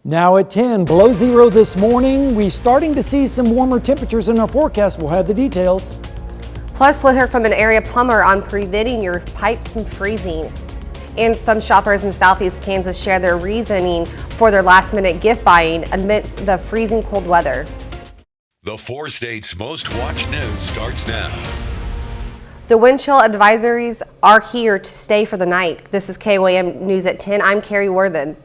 Now at 10, below zero this morning. We're starting to see some warmer temperatures in our forecast. We'll have the details. Plus, we'll hear from an area plumber on preventing your pipes from freezing. And some shoppers in southeast Kansas share their reasoning for their last-minute gift buying amidst the freezing cold weather. The 4 states' most watched news starts now. The wind chill advisories are here to stay for the night. This is KOAM News at 10. I'm Carrie Worthen.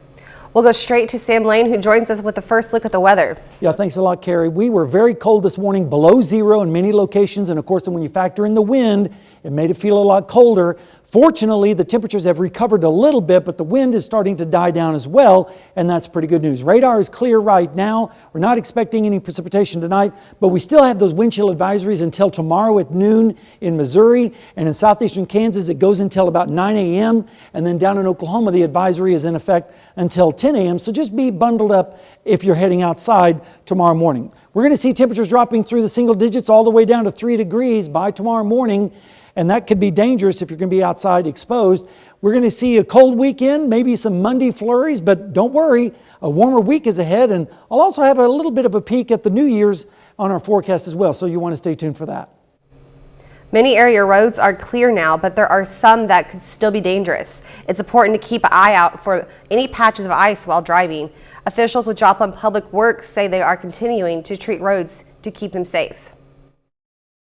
We'll go straight to Sam Lane, who joins us with the first look at the weather. Yeah, thanks a lot, Carrie. We were very cold this morning, below zero in many locations. And of course, when you factor in the wind, it made it feel a lot colder. Fortunately, the temperatures have recovered a little bit, but the wind is starting to die down as well, and that's pretty good news. Radar is clear right now. We're not expecting any precipitation tonight, but we still have those wind chill advisories until tomorrow at noon in Missouri, and in southeastern Kansas it goes until about 9 a.m., and then down in Oklahoma the advisory is in effect until 10 a.m., so just be bundled up if you're heading outside tomorrow morning. We're going to see temperatures dropping through the single digits all the way down to 3 degrees by tomorrow morning. And that could be dangerous if you're going to be outside exposed. We're going to see a cold weekend, maybe some Monday flurries, but don't worry, a warmer week is ahead. And I'll also have a little bit of a peek at the New Year's on our forecast as well, so you want to stay tuned for that. Many area roads are clear now, but there are some that could still be dangerous. It's important to keep an eye out for any patches of ice while driving. Officials with Joplin Public Works say they are continuing to treat roads to keep them safe.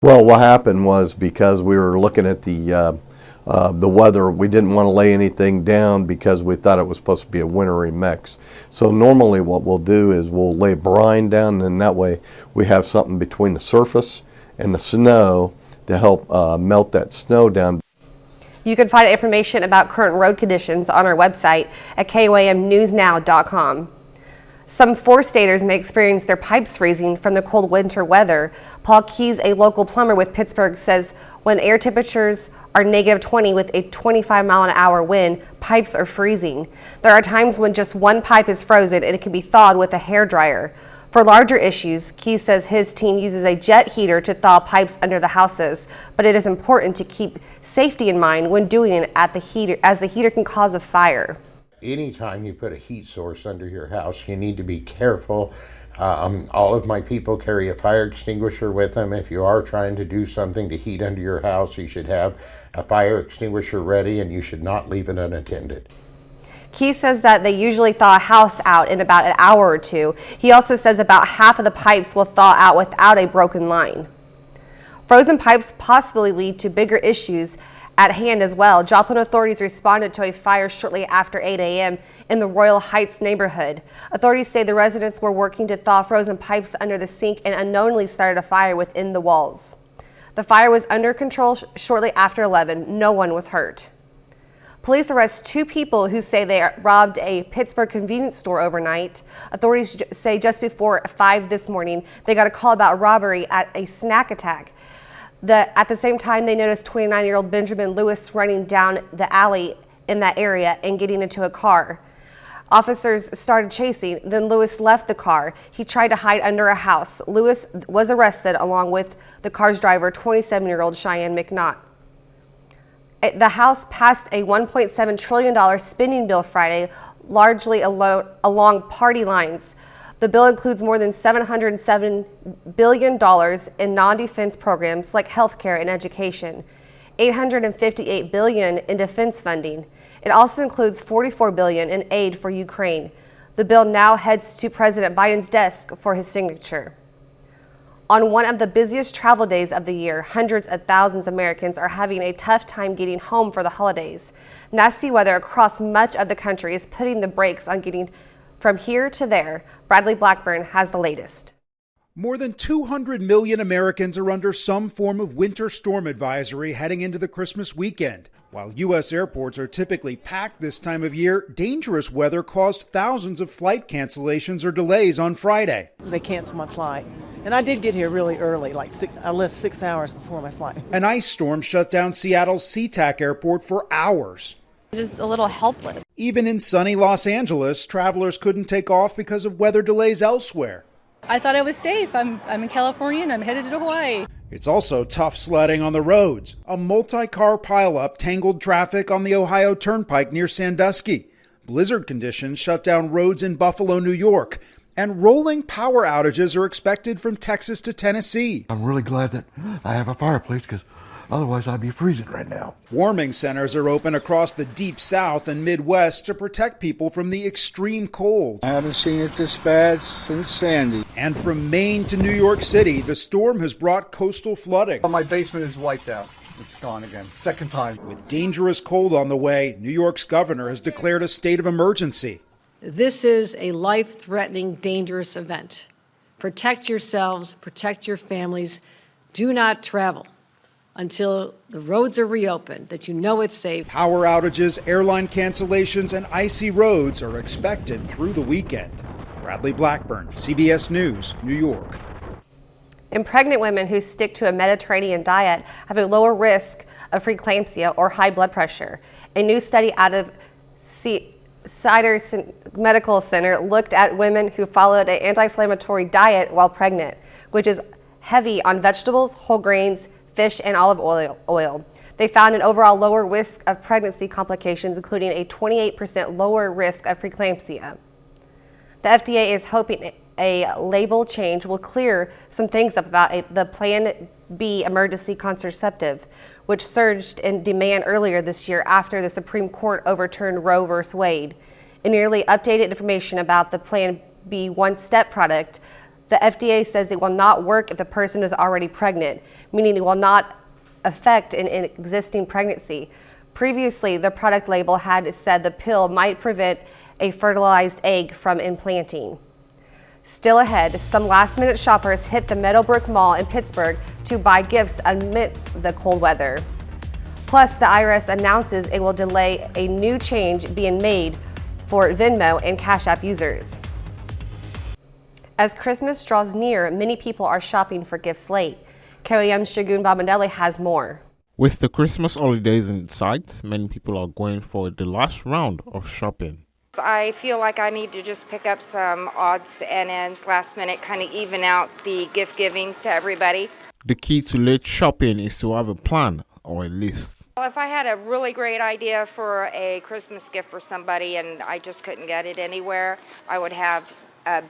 Well, what happened was, because we were looking at the weather, we didn't want to lay anything down because we thought it was supposed to be a wintry mix. So normally what we'll do is we'll lay brine down, and that way we have something between the surface and the snow to help melt that snow down. You can find information about current road conditions on our website at KOAMnewsnow.com. Some 4-staters may experience their pipes freezing from the cold winter weather. Paul Keys, a local plumber with Pittsburgh, says when air temperatures are -20 with a 25-mile-an-hour wind, pipes are freezing. There are times when just one pipe is frozen and it can be thawed with a hairdryer. For larger issues, Keys says his team uses a jet heater to thaw pipes under the houses, but it is important to keep safety in mind when doing it at the heater, as the heater can cause a fire. Anytime you put a heat source under your house, you need to be careful. All of my people carry a fire extinguisher with them. If you are trying to do something to heat under your house, you should have a fire extinguisher ready, and you should not leave it unattended. Keith says that they usually thaw a house out in about an hour or two. He also says about half of the pipes will thaw out without a broken line. Frozen pipes possibly lead to bigger issues at hand as well. Joplin authorities responded to a fire shortly after 8 a.m. in the Royal Heights neighborhood. Authorities say the residents were working to thaw frozen pipes under the sink and unknowingly started a fire within the walls. The fire was under control shortly after 11. No one was hurt. Police arrest 2 people who say they robbed a Pittsburgh convenience store overnight. Authorities say just before 5 this morning, they got a call about robbery at a snack attack. At the same time, they noticed 29-year-old Benjamin Lewis running down the alley in that area and getting into a car. Officers started chasing, then Lewis left the car. He tried to hide under a house. Lewis was arrested along with the car's driver, 27-year-old Cheyenne McNaught. The House passed a $1.7 trillion spending bill Friday, largely along party lines. The bill includes more than $707 billion in non-defense programs like healthcare and education, $858 billion in defense funding. It also includes $44 billion in aid for Ukraine. The bill now heads to President Biden's desk for his signature. On one of the busiest travel days of the year, hundreds of thousands of Americans are having a tough time getting home for the holidays. Nasty weather across much of the country is putting the brakes on getting from here to there. Bradley Blackburn has the latest. More than 200 million Americans are under some form of winter storm advisory heading into the Christmas weekend. While U.S. airports are typically packed this time of year, dangerous weather caused thousands of flight cancellations or delays on Friday. They canceled my flight, and I did get here really early, I left 6 hours before my flight. An ice storm shut down Seattle's SeaTac airport for hours. Just a little helpless. Even in sunny Los Angeles, travelers couldn't take off because of weather delays elsewhere. I thought I was safe. I'm in California and I'm headed to Hawaii. It's also tough sledding on the roads. A multi-car pileup tangled traffic on the Ohio Turnpike near Sandusky. Blizzard conditions shut down roads in Buffalo, New York, and rolling power outages are expected from Texas to Tennessee. I'm really glad that I have a fireplace because otherwise I'd be freezing right now. Warming centers are open across the deep south and Midwest to protect people from the extreme cold. I haven't seen it this bad since Sandy. And from Maine to New York City, the storm has brought coastal flooding. My basement is wiped out. It's gone again. Second time. With dangerous cold on the way, New York's governor has declared a state of emergency. This is a life-threatening, dangerous event. Protect yourselves, protect your families. Do not travel until the roads are reopened, that you know it's safe. Power outages, airline cancellations, and icy roads are expected through the weekend. Bradley Blackburn, CBS News, New York. And pregnant women who stick to a Mediterranean diet have a lower risk of preeclampsia or high blood pressure. A new study out of Cedars Medical Center looked at women who followed an anti-inflammatory diet while pregnant, which is heavy on vegetables, whole grains, fish, and olive oil. They found an overall lower risk of pregnancy complications, including a 28% lower risk of preeclampsia. The FDA is hoping a label change will clear some things up about the Plan B emergency contraceptive, which surged in demand earlier this year after the Supreme Court overturned Roe v. Wade. In nearly updated information about the Plan B one-step product, the FDA says it will not work if the person is already pregnant, meaning it will not affect an existing pregnancy. Previously, the product label had said the pill might prevent a fertilized egg from implanting. Still ahead, some last-minute shoppers hit the Meadowbrook Mall in Pittsburgh to buy gifts amidst the cold weather. Plus, the IRS announces it will delay a new change being made for Venmo and Cash App users. As Christmas draws near, many people are shopping for gifts late. KOAM's Shagun Babandele has more. With the Christmas holidays in sight, many people are going for the last round of shopping. I feel like I need to just pick up some odds and ends last minute, kind of even out the gift giving to everybody. The key to late shopping is to have a plan or a list. Well, if I had a really great idea for a Christmas gift for somebody and I just couldn't get it anywhere, I would have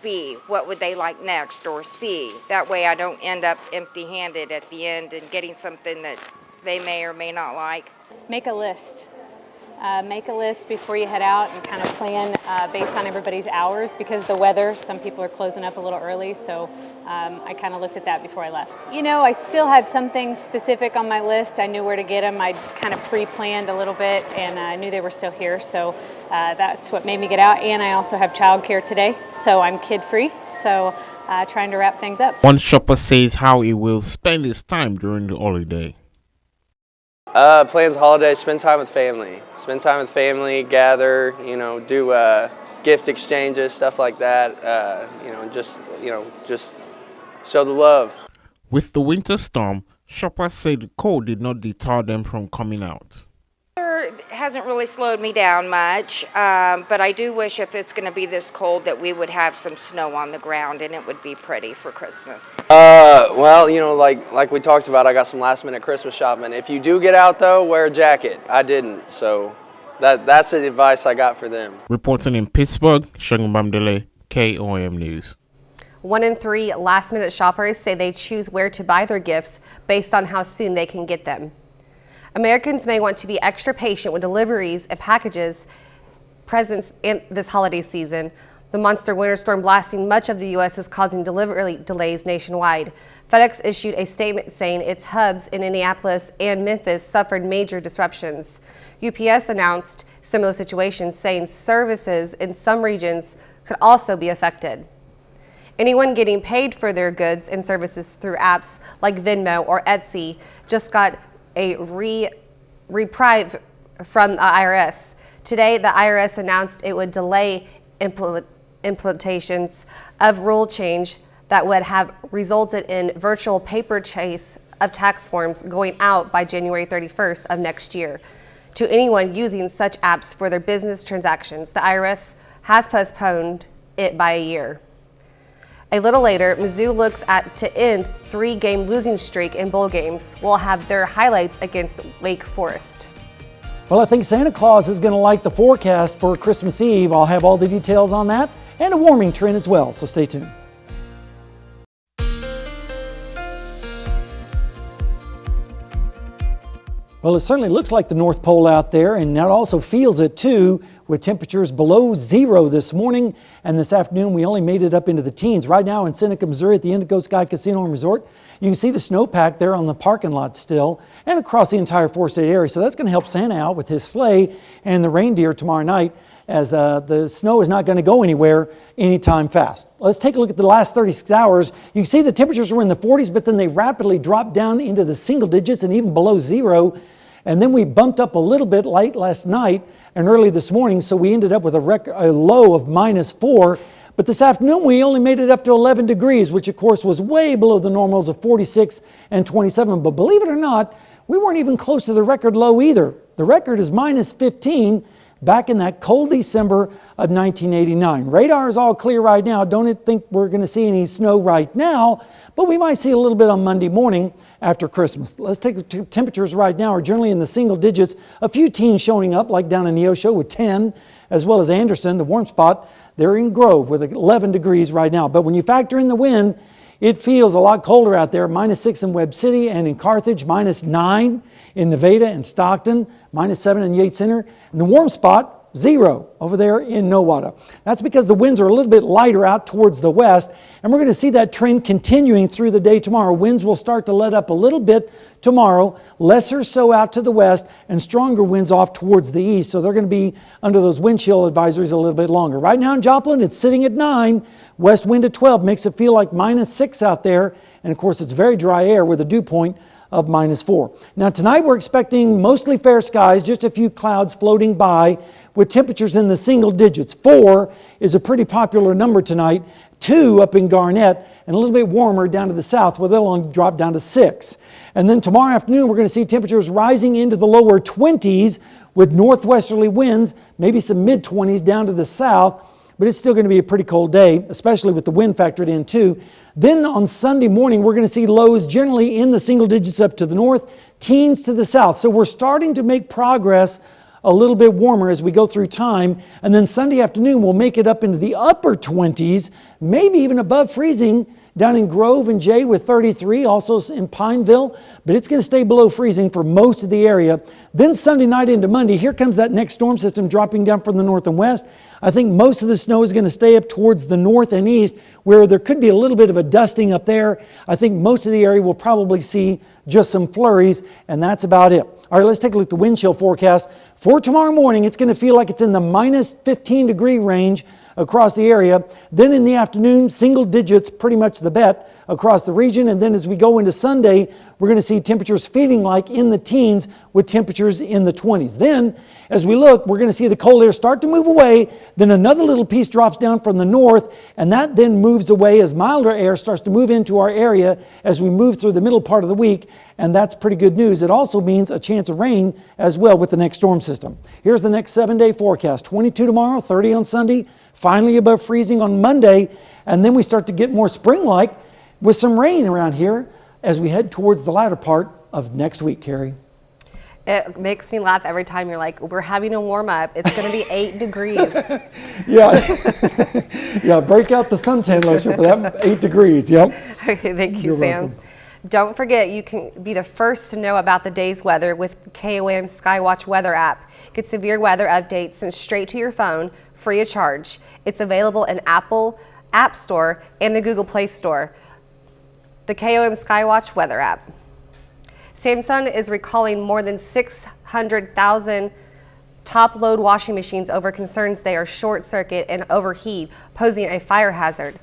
B, what would they like next, or C. That way I don't end up empty-handed at the end and getting something that they may or may not like. Make a list. Make a list before you head out and kind of plan based on everybody's hours, because the weather, some people are closing up a little early, so I kind of looked at that before I left. You know, I still had some things specific on my list. I knew where to get them. I kind of pre-planned a little bit, and I knew they were still here, so that's what made me get out. And I also have childcare today, so I'm kid-free, so trying to wrap things up. One shopper says how he will spend his time during the holiday. Plans holiday, spend time with family. Spend time with family, gather, do gift exchanges, stuff like that. Just show the love. With the winter storm, shoppers say the cold did not deter them from coming out. It hasn't really slowed me down much, but I do wish if it's going to be this cold that we would have some snow on the ground and it would be pretty for Christmas. Like we talked about, I got some last minute Christmas shopping. If you do get out though, wear a jacket. I didn't, so that's the advice I got for them. Reporting in Pittsburgh, Shagun Babandele, KOAM News. 1 in 3 last-minute shoppers say they choose where to buy their gifts based on how soon they can get them. Americans may want to be extra patient with deliveries and packages presents in this holiday season. The monster winter storm blasting much of the U.S. is causing delivery delays nationwide. FedEx issued a statement saying its hubs in Indianapolis and Memphis suffered major disruptions. UPS announced similar situations, saying services in some regions could also be affected. Anyone getting paid for their goods and services through apps like Venmo or Etsy just got a reprieve from the IRS. Today, the IRS announced it would delay implementations of rule change that would have resulted in virtual paper chase of tax forms going out by January 31st of next year. To anyone using such apps for their business transactions, the IRS has postponed it by a year. A little later, Mizzou looks to end 3-game losing streak in bowl games. We'll have their highlights against Wake Forest. Well, I think Santa Claus is going to like the forecast for Christmas Eve. I'll have all the details on that and a warming trend as well, so stay tuned. Well, it certainly looks like the North Pole out there, and that also feels it too, with temperatures below zero this morning, and this afternoon we only made it up into the teens. Right now in Seneca, Missouri at the Indigo Sky Casino and Resort, you can see the snowpack there on the parking lot still and across the entire four-state area. So that's going to help Santa out with his sleigh and the reindeer tomorrow night, as the snow is not going to go anywhere anytime fast. Let's take a look at the last 36 hours. You can see the temperatures were in the 40s, but then they rapidly dropped down into the single digits and even below zero. And then we bumped up a little bit late last night and early this morning, so we ended up with a low of -4. But this afternoon we only made it up to 11 degrees, which of course was way below the normals of 46 and 27. But believe it or not, we weren't even close to the record low either. The record is -15 back in that cold December of 1989. Radar is all clear right now. Don't think we're going to see any snow right now, but we might see a little bit on Monday morning after Christmas. Let's take the temperatures right now are generally in the single digits. A few teens showing up, like down in Neosho with 10, as well as Anderson, the warm spot. They're in Grove with 11 degrees right now. But when you factor in the wind, it feels a lot colder out there. -6 in Webb City and in Carthage, -9 in Nevada and Stockton, -7 in Yates Center. And the warm spot, 0 over there in Nowata. That's because the winds are a little bit lighter out towards the west, and we're going to see that trend continuing through the day tomorrow. Winds will start to let up a little bit tomorrow, lesser so out to the west, and stronger winds off towards the east. So they're going to be under those wind chill advisories a little bit longer. Right now in Joplin, it's sitting at 9. West wind at 12 makes it feel like -6 out there. And of course, it's very dry air with a dew point of -4. Now tonight we're expecting mostly fair skies, just a few clouds floating by with temperatures in the single digits. 4 is a pretty popular number tonight, 2 up in Garnett, and a little bit warmer down to the south where they'll only drop down to 6. And then tomorrow afternoon we're going to see temperatures rising into the lower 20s with northwesterly winds, maybe some mid-20s down to the south. But it's still going to be a pretty cold day, especially with the wind factored in too. Then on Sunday morning, we're going to see lows generally in the single digits up to the north, teens to the south. So we're starting to make progress a little bit warmer as we go through time. And then Sunday afternoon, we'll make it up into the upper 20s, maybe even above freezing down in Grove and Jay with 33, also in Pineville, but it's going to stay below freezing for most of the area. Then Sunday night into Monday, here comes that next storm system dropping down from the north and west. I think most of the snow is going to stay up towards the north and east, where there could be a little bit of a dusting up there. I think most of the area will probably see just some flurries, and that's about it. All right, let's take a look at the wind chill forecast. For tomorrow morning, it's going to feel like it's in the -15 degree range across the area. Then in the afternoon, single digits, pretty much the bet across the region. And then as we go into Sunday, we're going to see temperatures feeling like in the teens with temperatures in the 20s. Then as we look, we're going to see the cold air start to move away. Then another little piece drops down from the north, and that then moves away as milder air starts to move into our area as we move through the middle part of the week. And that's pretty good news. It also means a chance of rain as well with the next storm system. Here's the next 7-day forecast. 22 tomorrow, 30 on Sunday, finally above freezing on Monday, and then we start to get more spring-like with some rain around here as we head towards the latter part of next week, Carrie. It makes me laugh every time you're like, we're having a warm-up. It's going to be 8 degrees. Yeah. Yeah, break out the suntan lotion for that 8 degrees. Yep. Okay, thank you, You're Sam. welcome. Don't forget, you can be the first to know about the day's weather with KOAM Skywatch weather app. Get severe weather updates sent straight to your phone, free of charge. It's available in Apple App Store and the Google Play Store. The KOAM Skywatch weather app. Samsung is recalling more than 600,000 top-load washing machines over concerns they are short-circuit and overheat, posing a fire hazard.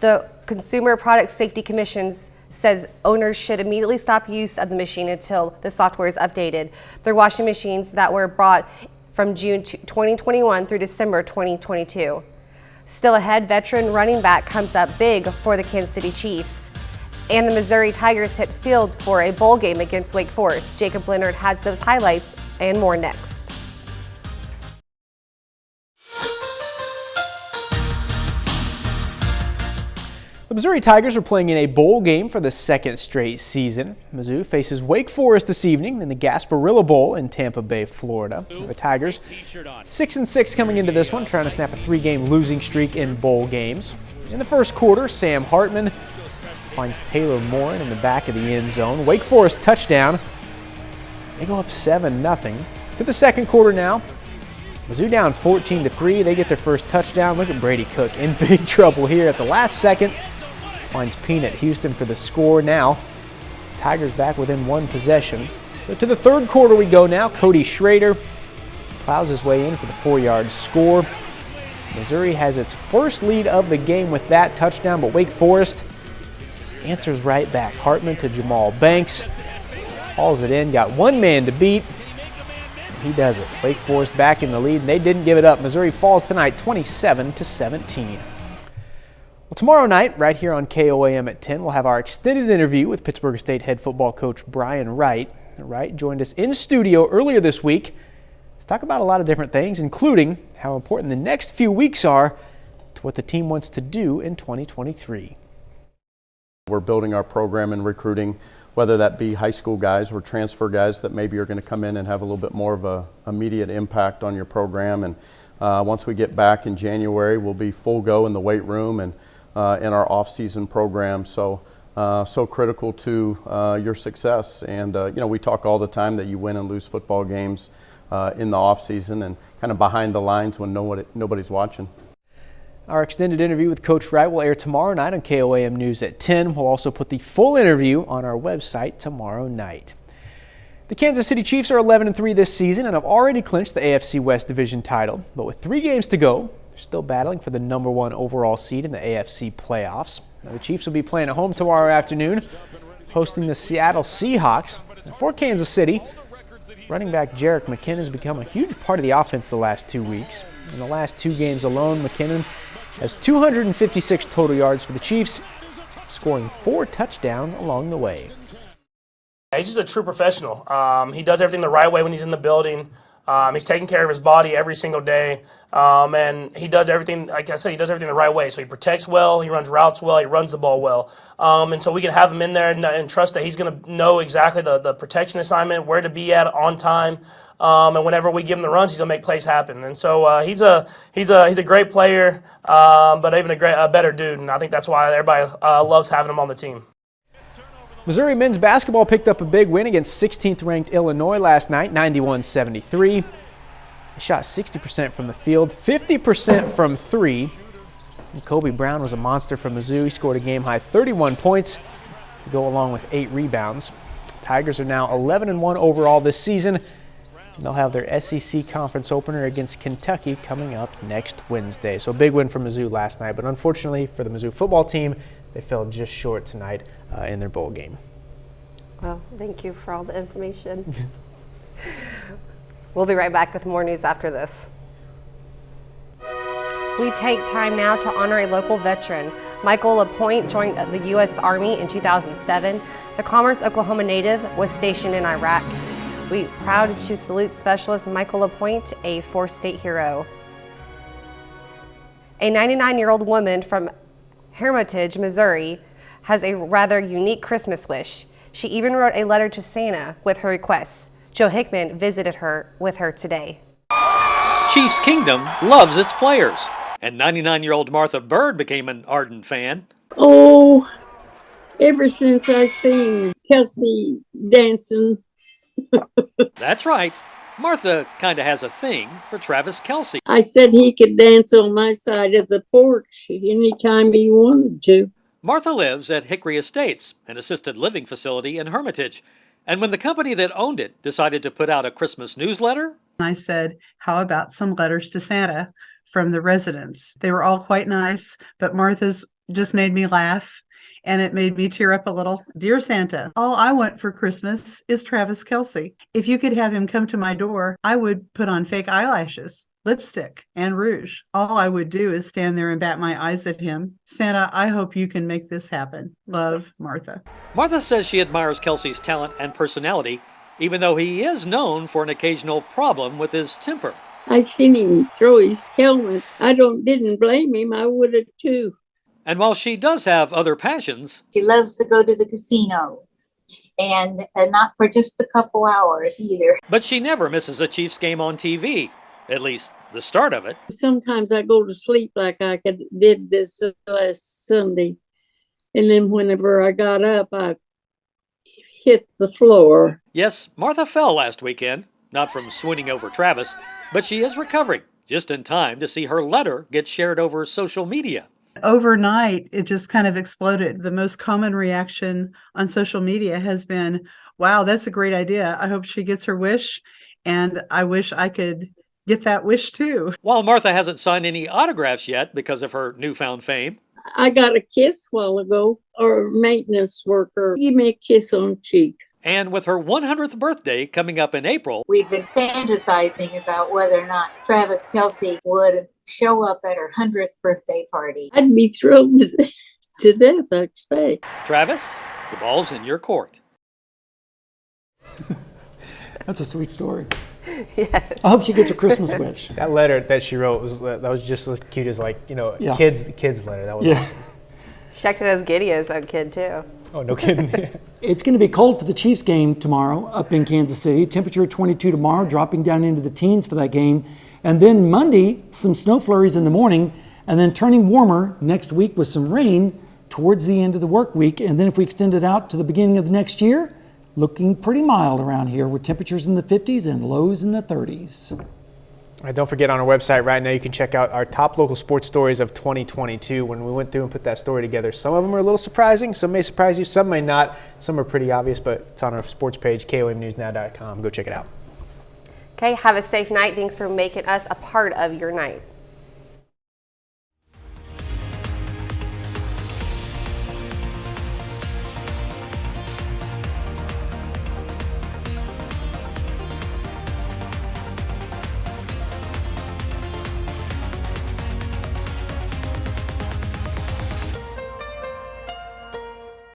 The Consumer Product Safety Commission says owners should immediately stop use of the machine until the software is updated. They're washing machines that were bought from June 2021 through December 2022. Still ahead, veteran running back comes up big for the Kansas City Chiefs. And the Missouri Tigers hit field for a bowl game against Wake Forest. Jacob Leonard has those highlights and more next. The Missouri Tigers are playing in a bowl game for the second straight season. Mizzou faces Wake Forest this evening in the Gasparilla Bowl in Tampa Bay, Florida. The Tigers 6-6 coming into this one, trying to snap a 3-game losing streak in bowl games. In the first quarter, Sam Hartman finds Taylor Morin in the back of the end zone. Wake Forest touchdown. They go up 7-0. To the second quarter now. Mizzou down 14-3. They get their first touchdown. Look at Brady Cook in big trouble here at the last second. Finds Peanut Houston for the score. Now, Tigers back within one possession. So to the third quarter we go now. Cody Schrader plows his way in for the 4-yard score. Missouri has its first lead of the game with that touchdown, but Wake Forest answers right back. Hartman to Jamal Banks. Hauls it in, got one man to beat. He does it. Wake Forest back in the lead, and they didn't give it up. Missouri falls tonight 27-17. Well, tomorrow night, right here on KOAM at 10, we'll have our extended interview with Pittsburgh State head football coach Brian Wright. Wright joined us in studio earlier this week to talk about a lot of different things, including how important the next few weeks are to what the team wants to do in 2023. We're building our program and recruiting, whether that be high school guys or transfer guys that maybe are going to come in and have a little bit more of a immediate impact on your program. And once we get back in January, we'll be full go in the weight room and in our off-season program. So critical to your success. And we talk all the time that you win and lose football games in the off-season and kind of behind the lines when nobody's watching. Our extended interview with Coach Wright will air tomorrow night on KOAM News at 10. We'll also put the full interview on our website tomorrow night. The Kansas City Chiefs are 11-3 this season and have already clinched the AFC West Division title. But with 3 games to go, they're still battling for the #1 overall seed in the AFC playoffs. Now, the Chiefs will be playing at home tomorrow afternoon, hosting the Seattle Seahawks. And for Kansas City, running back Jerick McKinnon has become a huge part of the offense the last 2 weeks. In the last 2 games alone, McKinnon has 256 total yards for the Chiefs, scoring 4 touchdowns along the way. He's just a true professional. He does everything the right way when he's in the building. He's taking care of his body every single day. And he does everything, like I said, he does everything the right way. So he protects well, he runs routes well, he runs the ball well. And so we can have him in there and trust that he's going to know exactly the protection assignment, where to be at on time. And whenever we give him the runs, he's going to make plays happen. And so he's a great player, but even a better dude. And I think that's why everybody loves having him on the team. Missouri men's basketball picked up a big win against 16th-ranked Illinois last night, 91-73. They shot 60% from the field, 50% from 3. And Kobe Brown was a monster for Mizzou. He scored a game-high 31 points to go along with 8 rebounds. Tigers are now 11-1 overall this season. And they'll have their SEC conference opener against Kentucky coming up next Wednesday. So a big win for Mizzou last night, but unfortunately for the Mizzou football team, they fell just short tonight in their bowl game. Well, thank you for all the information. We'll be right back with more news after this. We take time now to honor a local veteran. Michael LaPointe joined the U.S. Army in 2007. The Commerce, Oklahoma native was stationed in Iraq. We are proud to salute Specialist Michael LaPointe, a 4-state hero. A 99-year-old woman from Hermitage, Missouri, has a rather unique Christmas wish. She even wrote a letter to Santa with her requests. Joe Hickman visited her with her today. Chiefs Kingdom loves its players, and 99-year-old Martha Bird became an ardent fan. Oh, ever since I seen Kelsey dancing. That's right. Martha kind of has a thing for Travis Kelce. I said he could dance on my side of the porch anytime he wanted to. Martha lives at Hickory Estates, an assisted living facility in Hermitage. And when the company that owned it decided to put out a Christmas newsletter, I said, how about some letters to Santa from the residents? They were all quite nice, but Martha's just made me laugh. And it made me tear up a little. Dear Santa, all I want for Christmas is Travis Kelce. If you could have him come to my door, I would put on fake eyelashes, lipstick, and rouge. All I would do is stand there and bat my eyes at him. Santa, I hope you can make this happen. Love, Martha. Martha says she admires Kelce's talent and personality, even though he is known for an occasional problem with his temper. I seen him throw his helmet. I didn't blame him. I would have too. And while she does have other passions, she loves to go to the casino, and not for just a couple hours either. But she never misses a Chiefs game on TV, at least the start of it. Sometimes I go to sleep like I did this last Sunday. And then whenever I got up, I hit the floor. Yes, Martha fell last weekend, not from swooning over Travis, but she is recovering just in time to see her letter get shared over social media. Overnight, it just kind of exploded. The most common reaction on social media has been, wow, that's a great idea. I hope she gets her wish, and I wish I could get that wish too. While Martha hasn't signed any autographs yet because of her newfound fame, I got a kiss a while ago, or a maintenance worker. Give me a kiss on the cheek. and with her 100th birthday coming up in April, We've been fantasizing about whether or not Travis Kelce would show up at her 100th birthday party. I'd be thrilled to death, I expect. Travis, the ball's in your court. That's a sweet story. Yes. I hope she gets her Christmas wish. That letter that she wrote was just as cute as, like, Yeah. kids letter. That was awesome. She acted as giddy as a kid too. Oh, no kidding. It's going to be cold for the Chiefs game tomorrow up in Kansas City. Temperature 22 tomorrow, dropping down into the teens for that game. And then Monday, some snow flurries in the morning, and then turning warmer next week with some rain towards the end of the work week. And then if we extend it out to the beginning of the next year, looking pretty mild around here with temperatures in the 50s and lows in the 30s. All right, don't forget, on our website right now you can check out our top local sports stories of 2022. When we went through and put that story together, some of them are a little surprising, some may surprise you, some may not. Some are pretty obvious, but it's on our sports page, KOAMnewsnow.com. Go check it out. Okay, have a safe night. Thanks for making us a part of your night.